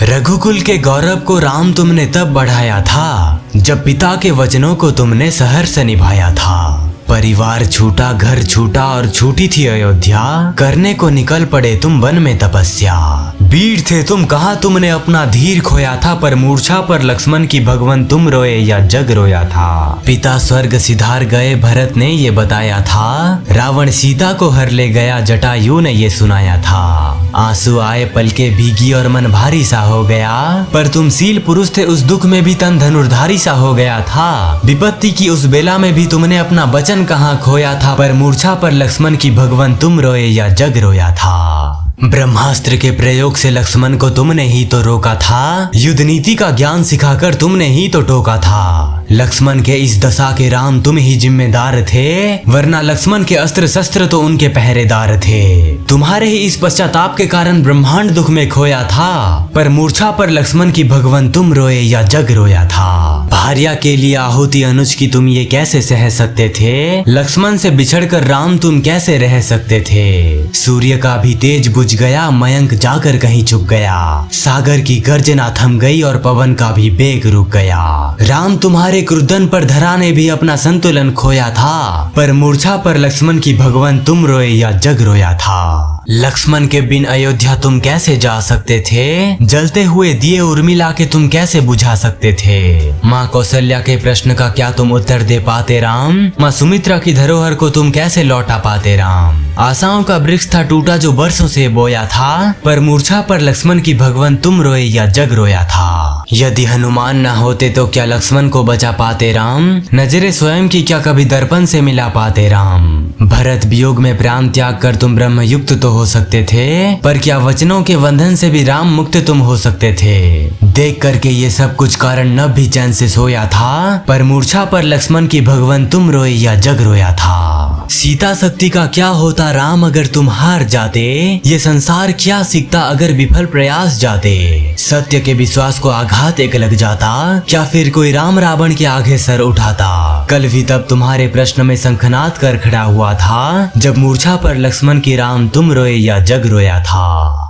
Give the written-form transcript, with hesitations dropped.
रघुकुल के गौरव को राम तुमने तब बढ़ाया था जब पिता के वचनों को तुमने सहर्ष निभाया था। परिवार छूटा, घर छूटा और छूटी थी अयोध्या, करने को निकल पड़े तुम वन में तपस्या। वीर थे तुम, कहाँ तुमने अपना धीर खोया था, पर मूर्छा पर लक्ष्मण की भगवन तुम रोए या जग रोया था। पिता स्वर्ग सिधार गए भरत ने ये बताया था, रावण सीता को हर ले गया जटायु ने ये सुनाया था। आंसू आए पलके भीगी और मन भारी सा हो गया, पर तुम शील पुरुष थे उस दुख में भी तन धनुर्धारी सा हो गया था। विपत्ति की उस बेला में भी तुमने अपना वचन कहाँ खोया था, पर मूर्छा पर लक्ष्मण की भगवन तुम रोए या जग रोया था। ब्रह्मास्त्र के प्रयोग से लक्ष्मण को तुमने ही तो रोका था, युद्ध नीति का ज्ञान सिखाकर तुमने ही तो टोका था। लक्ष्मण के इस दशा के राम तुम ही जिम्मेदार थे, वरना लक्ष्मण के अस्त्र शस्त्र तो उनके पहरेदार थे। तुम्हारे ही इस पश्चाताप के कारण ब्रह्मांड दुख में खोया था, पर मूर्छा पर लक्ष्मण की भगवन तुम रोए या जग रोया था। भार्या के लिए आहुति अनुज की तुम ये कैसे सह सकते थे, लक्ष्मण से बिछड़कर राम तुम कैसे रह सकते थे। सूर्य का भी तेज बुझ गया, मयंक जाकर कहीं छुप गया, सागर की गर्जना थम गई और पवन का भी बेग रुक गया। राम तुम्हारे क्रुद्धन पर धरा ने भी अपना संतुलन खोया था, पर मूर्छा पर लक्ष्मण की भगवन तुम रोए या जग रोया था। लक्ष्मण के बिन अयोध्या तुम कैसे जा सकते थे, जलते हुए दिए उर्मिला के तुम कैसे बुझा सकते थे। माँ कौशल्या के प्रश्न का क्या तुम उत्तर दे पाते राम, माँ सुमित्रा की धरोहर को तुम कैसे लौटा पाते राम। आशाओं का वृक्ष था टूटा जो बरसों से बोया था, पर मूर्छा पर लक्ष्मण की भगवन तुम रोए या जग रोया था। यदि हनुमान न होते तो क्या लक्ष्मण को बचा पाते राम, नजरे स्वयं की क्या कभी दर्पण से मिला पाते राम। भरत वियोग में प्राण त्याग कर तुम ब्रह्म युक्त तो हो सकते थे, पर क्या वचनों के बंधन से भी राम मुक्त तुम हो सकते थे। देख करके ये सब कुछ कारण नभ भी चैन से सोया था, पर मूर्छा पर लक्ष्मण की भगवन तुम रोए या जग रोया था। सीता शक्ति का क्या होता राम अगर तुम हार जाते, ये संसार क्या सीखता अगर विफल प्रयास जाते। सत्य के विश्वास को आघात एक लग जाता, क्या फिर कोई राम रावण के आगे सर उठाता। कल भी तब तुम्हारे प्रश्न में शंखनाद कर खड़ा हुआ था, जब मूर्छा पर लक्ष्मण की राम तुम रोए या जग रोया था।